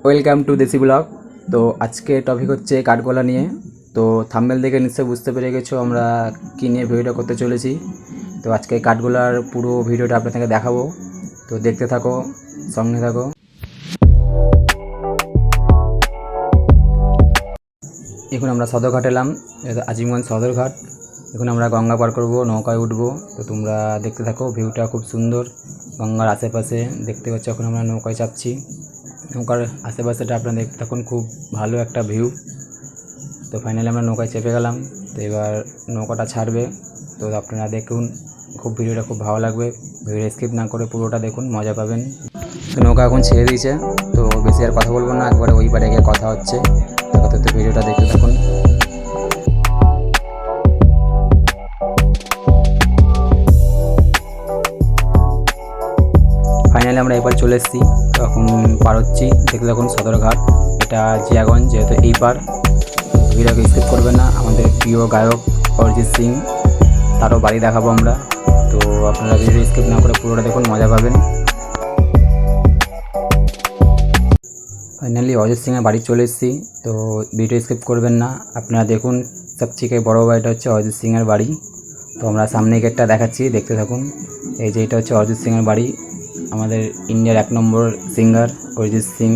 Welcome to দেশি blog. তো আজকে টপিক হচ্ছে কাঠগোলা নিয়ে। তো থাম্বনেল দেখে নিশ্চয়ই বুঝতে পেরে গেছো আমরা কী নিয়ে ভিডিওটা করতে চলেছি। তো আজকে কাঠগোলার পুরো ভিডিওটা আপনাদেরকে দেখাবো, তো দেখতে থাকো, সঙ্গে থাকো। এখন আমরা সদরঘাট এলাম, আজিমগঞ্জ সদরঘাট। এখন আমরা গঙ্গা পার করবো, নৌকায় উঠবো। তো তোমরা দেখতে থাকো, ভিউটা খুব সুন্দর, গঙ্গার আশেপাশে দেখতে পাচ্ছ। এখন আমরা নৌকায় চাপছি, নৌকার আশেপাশেটা আপনারা দেখতে থাকুন, খুব ভালো একটা ভিউ। তো ফাইনালি আমরা নৌকায় চেপে গেলাম। তো এবার নৌকাটা ছাড়বে, তো আপনারা দেখুন, খুব ভিডিওটা খুব ভালো লাগবে। ভিডিও স্কিপ না করে পুরোটা দেখুন, মজা পাবেন। তো নৌকা এখন ছেড়ে দিয়েছে, তো বেশি আর কথা বলবো না, একবারে ওই পারে গিয়ে কথা হচ্ছে। তো ভিডিওটা দেখতে থাকুন। ফাইনালি আমরা এবার চলে এসেছি, তো এখন পার হচ্ছি। দেখতে থাকুন সদরঘাট, এটা জিয়াগঞ্জ, যেহেতু এই পার। ভিডিওকে স্কিপ করবেন না। আমাদের প্রিয় গায়ক অরিজিৎ সিং, তারও বাড়ি দেখাবো আমরা। তো আপনারা ভিডিও স্কিপ না করে পুরোটা দেখুন, মজা পাবেন। ফাইনালি অরিজিৎ সিংয়ের বাড়ি চলে এসেছি, তো ভিডিও স্কিপ করবেন না, আপনারা দেখুন। সবথেকে বড় বাড়িটা হচ্ছে অরিজিৎ সিংয়ের বাড়ি। তো আমরা সামনে গেটটা দেখাচ্ছি, দেখতে থাকুন। এই যে এটা হচ্ছে অরিজিৎ সিংয়ের বাড়ি, আমাদের ইন্ডিয়ার 1 নম্বর সিঙ্গার অরিজিৎ সিং।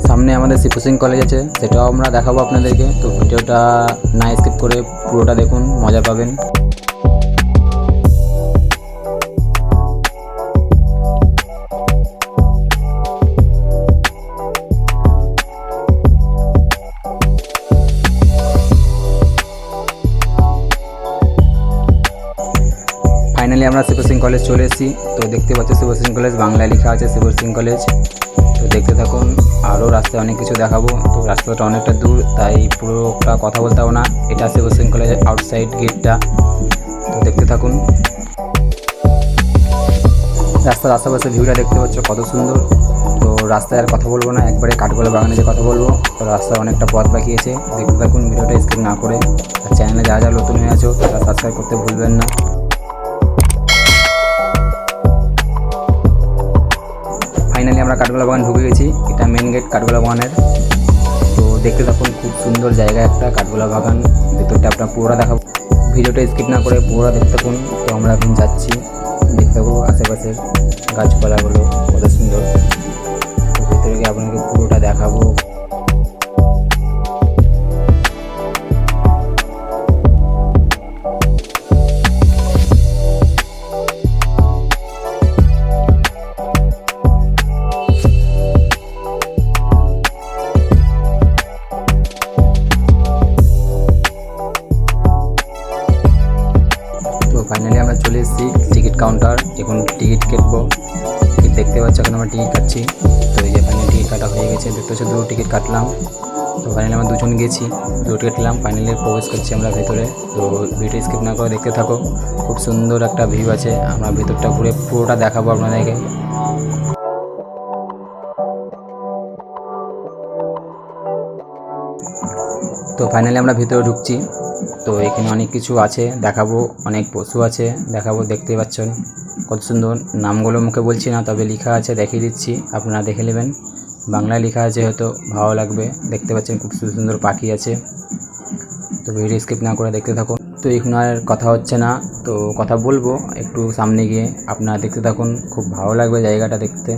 সামনে আমাদের শিবু সিং কলেজ আছে, সেটাও আমরা দেখাবো আপনাদেরকে। তো ভিডিওটা না স্কিপ করে পুরোটা দেখুন, মজা পাবেন। ফাইনালি আমরা শিবু সিং কলেজ চলে এসেছি। তো দেখতে পাচ্ছি শিবু সিং কলেজ, বাংলায় লেখা আছে শিবু সিং কলেজ। তো দেখতে থাকুন, আরও রাস্তায় অনেক কিছু দেখাবো। তো রাস্তাটা অনেকটা দূর, তাই পুরোটা কথা বলতে হবে না। এটা শিবু সিং কলেজের আউটসাইড গেটটা, তো দেখতে থাকুন। রাস্তার আশেপাশে ভিউটা দেখতে পাচ্ছ কত সুন্দর। তো রাস্তায় আর কথা বলবো না, একবারে কাঠগোলা বাগানে যে কথা বলবো। তো রাস্তায় অনেকটা পথ বাকি আছে, দেখতে থাকুন, ভিডিওটা স্কিপ না করে। আর চ্যানেলে যা যা নতুন হয়ে আছো তারা সাবস্ক্রাইব করতে ভুলবেন না। ফাইনালি আমরা কাঠগোলা বাগান ঢুকে গেছি, এটা মেন গেট কাঠগোলা বাগানের। তো দেখতে থাকুন, খুব সুন্দর জায়গা একটা কাঠগোলা বাগান। ভেতরটা আপনার পুরোটা দেখাবো, ভিডিওটা স্কিপ না করে পুরোটা দেখতে থাকুন। তো আমরা এখন যাচ্ছি, দেখতে থাকবো আশেপাশের গাছপালাগুলো কত সুন্দর। তো ভেতরে গিয়ে আপনাকে পুরোটা দেখাবো। তো ফাইনালি আমরা চলে এসেছি টিকিট কাউন্টার, এখন টিকিট কাটবো। দেখতে পাচ্ছ এখন আমরা টিকিট কাটছি। তো এই যে ফাইনালি টিকিট কাটা হয়ে গেছে, দেখতে পাচ্ছ 2 টিকিট কাটলাম। তো ফাইনালি আমরা 2 জন গেছি, 2 টিকিট কাটলাম। ফাইনালি প্রবেশ করছি আমরা ভেতরে। তো ভিডিও স্কিপ না করে দেখতে থাকো, খুব সুন্দর একটা ভিউ আছে। আমরা ভেতরটা ঘুরে পুরোটা দেখাবো আপনাদেরকে। তো ফাইনালি আমরা ভিতরে ঢুকছি। তো এখানে অনেক কিছু আছে দেখাবো, অনেক পশু আছে দেখাবো, দেখতে পাচ্ছেন কত সুন্দর। নামগুলো মুখে বলছি না, তবে লেখা আছে, দেখিয়ে দিচ্ছি, আপনারা দেখে নেবেন। বাংলায় লেখা আছে, হয়তো ভালো লাগবে। দেখতে পাচ্ছেন খুব সুন্দর সুন্দর পাখি আছে। তো ভিডিও স্কিপ না করে দেখতে থাকুন। তো এখন আর কথা হচ্ছে না, তো কথা বলবো একটু সামনে গিয়ে, আপনারা দেখতে থাকুন, খুব ভালো লাগবে জায়গাটা দেখতে।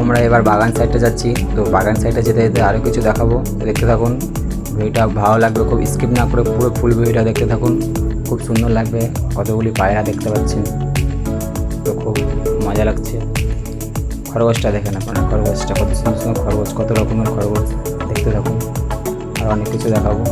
আমরা এবার বাগান সাইডটা যাচ্ছি। তো বাগান সাইডে যেতে যেতে আরও কিছু দেখাবো, দেখতে থাকুন। ভিডিওটা ভালো লাগবে, খুব স্কিপ না করে পুরো ফুল ভিডিওটা দেখতে থাকুন, খুব সুন্দর লাগবে। কতগুলি পায়রা দেখতে পাচ্ছেন, তো খুব মজা লাগছে। খরগোশটা দেখেন আপনারা, খরগোশটা কত সুন্দর সুন্দর খরগোশ, কত রকমের খরগোশ, দেখতে থাকুন। আর অনেক কিছু দেখাবো।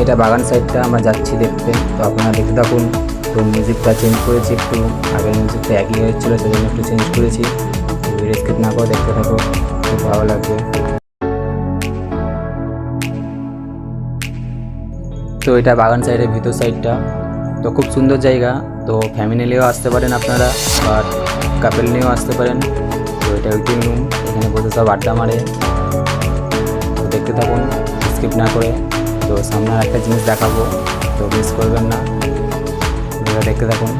এটা বাগান সাইডটা আমরা যাচ্ছি দেখতে, তো আপনারা দেখতে থাকুন। তো মিউজিকটা চেঞ্জ করেছি একটু, আগের মিউজিকটা একই হয়েছিলো, সেজন্য একটু চেঞ্জ করেছি। ভিডিও স্কিপ না করে দেখতে থাকো, খুব ভালো লাগবে। তো এটা বাগান সাইডের ভিতর সাইডটা, তো খুব সুন্দর জায়গা। তো ফ্যামিলি নিয়েও আসতে পারেন আপনারা, বা কাপেল নিয়েও আসতে পারেন। তো এটা ওয়েটিং রুম, এখানে বসে সব আড্ডা মারে। তো দেখতে থাকুন স্কিপ না করে। তো সামনে একটা জিনিস দেখাবো, তো মিস করবেন না, ভিডিওটা দেখতে থাকুন।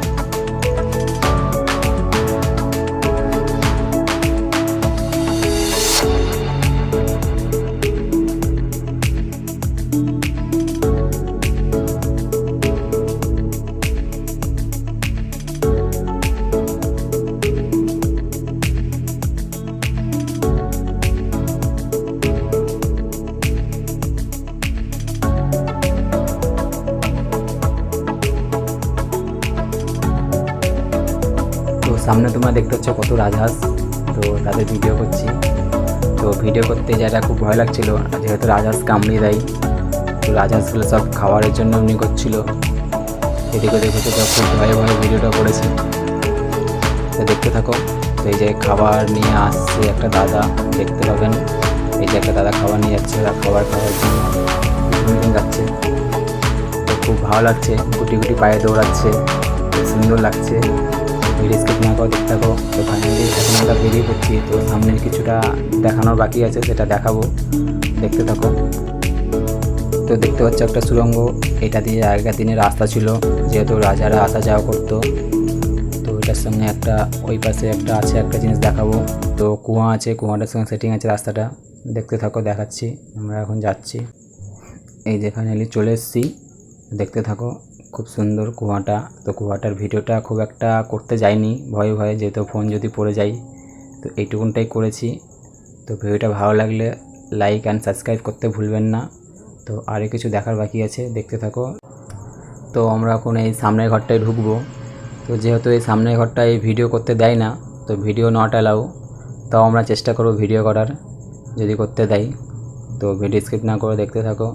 সামনে তোমরা দেখতে পাচ্ছ কত রাজহাঁস, তো তাদের ভিডিও করছি। তো ভিডিও করতে যেটা খুব ভয় লাগছিল, যেহেতু রাজহাঁস কামড়িয়ে দেয়। তো রাজহাঁসগুলো সব খাবারের জন্য এমনি করছিল, এদিকে দেখেছো, তো খুব ভয়ে ভয়ে ভিডিওটা করেছি। তো দেখতে থাকো। তো এই যে খাবার নিয়ে আসছে একটা দাদা, দেখতে পাবেন। এই যে একটা দাদা খাবার নিয়ে যাচ্ছে, ওরা খাবার খাওয়ার জন্য যাচ্ছে। তো খুব ভালো লাগছে, গুটি গুটি পায়ে দৌড়াচ্ছে, খুব সুন্দর লাগছে। ভিডিও স্কিপ না করে দেখতে থাকো। তো ফাইনালি এখন আমরা বেরিয়ে পড়ছি। তো সামনের কিছুটা দেখানোর বাকি আছে, সেটা দেখাবো, দেখতে থাকো। তো দেখতে পাচ্ছ একটা সুড়ঙ্গ, এটা দিয়ে আগেকার দিনে রাস্তা ছিল, যেহেতু রাজারা আসা যাওয়া করতো। তো এটার সঙ্গে একটা ওই পাশে একটা আছে, একটা জিনিস দেখাবো। তো কুয়া আছে, কুয়াটার সঙ্গে সেটিং আছে রাস্তাটা, দেখতে থাকো, দেখাচ্ছি। আমরা এখন যাচ্ছি, এই যে ফাইনালি চলে এসেছি, দেখতে থাকো। খুব সুন্দর কুয়াটা। তো কুয়াটার ভিডিওটা খুব একটা করতে যাইনি, ভয়ে ভয়ে, যেহেতু ফোন যদি পড়ে যায়। তো এইটুকুনটাই করেছি। তো ভিডিওটা ভালো লাগলে লাইক অ্যান্ড সাবস্ক্রাইব করতে ভুলবেন না। তো আরও কিছু দেখার বাকি আছে, দেখতে থাকো। তো আমরা এখন এই সামনের ঘরটায় ঢুকবো। তো যেহেতু এই সামনের ঘরটায় ভিডিও করতে দেয় না, তো ভিডিও নট অ্যালাউ, তাও আমরা চেষ্টা করব ভিডিও করার, যদি করতে দেয়। তো ভিডিও স্কিপ না করে দেখতে থাকো।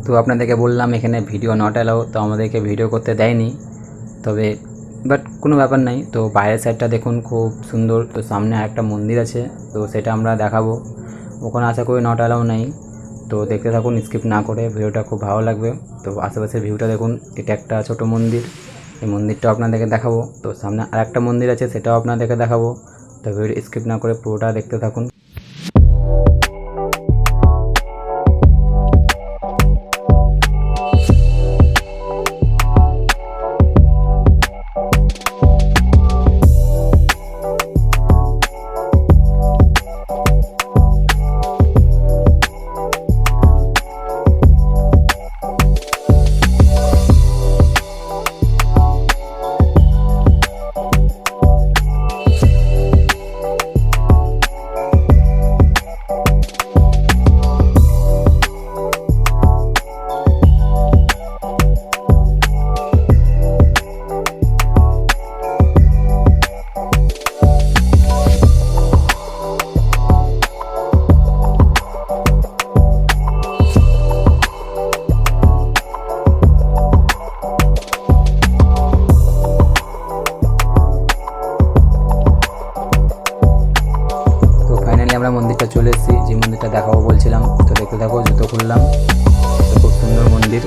তো আপনাদেরকে বললাম এখানে ভিডিও নট অ্যালাউ, তো আমাদেরকে ভিডিও করতে দেয়নি, তবে বাট কোনো ব্যাপার নাই। তো বাইরের সাইডটা দেখুন, খুব সুন্দর। তো সামনে একটা মন্দির আছে, তো সেটা আমরা দেখাবো। ওখানে আশা করি নট অ্যালাউ নেই। তো দেখতে থাকুন স্কিপ না করে, ভিডিওটা খুব ভালো লাগবে। তো আশেপাশের ভিউটা দেখুন, এটা একটা ছোট মন্দির, এই মন্দিরটাও আপনাদেরকে দেখাবো। তো সামনে আরেকটা মন্দির আছে, সেটাও আপনাদেরকে দেখাবো। তো ভিডিও স্কিপ না করে পুরোটা দেখতে থাকুন। আমরা মন্দিরটা চলে এসেছি, যে মন্দিরটা দেখাবো বলছিলাম। তো দেখতে থাকো, জুতো খুললাম। তো খুব সুন্দর মন্দির।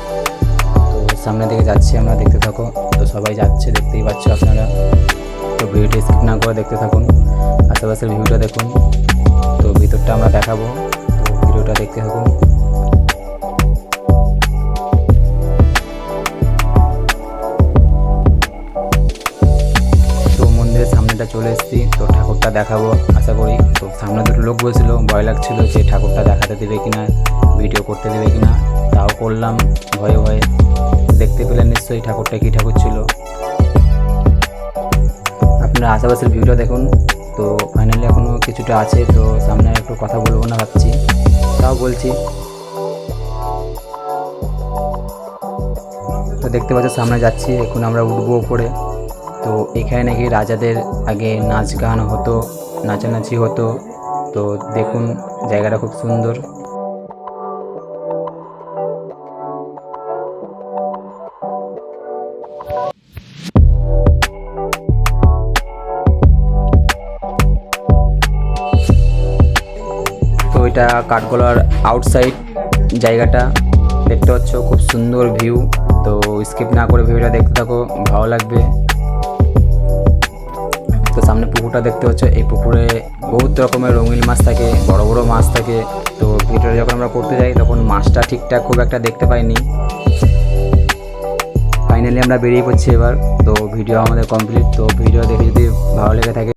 তো সামনে দিকে যাচ্ছি আমরা, দেখতে থাকো। তো সবাই যাচ্ছে, দেখতেই পাচ্ছ আপনারা। তো ভিডিওটা স্কিপ না করে দেখতে থাকুন, আশেপাশের ভিউটা দেখুন। তো ভিতরটা আমরা দেখাবো, তো ভিডিওটা দেখতে থাকুন। তো মন্দিরের সামনেটা চলে এসেছি, তো ঠাকুরটা দেখাবো আশা করি। তো সামনে দুটো লোক বসেছিল, ভয় লাগছিল যে ঠাকুরটা দেখাতে দেবে কিনা, ভিডিও করতে দেবে কিনা, তাও করলাম ভয়ে ভয়ে। দেখতে পেলেন নিশ্চয়ই ঠাকুরটা কী ঠাকুর ছিল। আপনারা আশেপাশের ভিউটা দেখুন। তো ফাইনালি এখনও কিছুটা আছে, তো সামনে একটু কথা বলবো না ভাবছি, তাও বলছি। তো দেখতে পাচ্ছ সামনে যাচ্ছি, এখন আমরা উঠবো উপরে। তো এখানে নাকি রাজাদের আগে নাচ গান হতো, নাচানাচি হতো। তো দেখুন জায়গাটা খুব সুন্দর। তো এটা কাঠগোলার আউটসাইড জায়গাটা দেখতে পাচ্ছ, খুব সুন্দর ভিউ। তো স্কিপ না করে ভিউটা দেখতে থাকো, ভালো লাগবে। তো সামনে পুকুরটা দেখতে পাচ্ছ, এই পুকুরে বহুত রকমের রঙিন মাছ থাকে, বড় বড় মাছ থাকে। তো ভিডিওটা যখন আমরা করতে যাই তখন মাছটা ঠিকঠাক খুব একটা দেখতে পাইনি। ফাইনালি আমরা বেরিয়ে পড়ছি এবার। তো ভিডিও আমাদের কমপ্লিট। তো ভিডিও দেখে যদি ভালো লেগে থাকে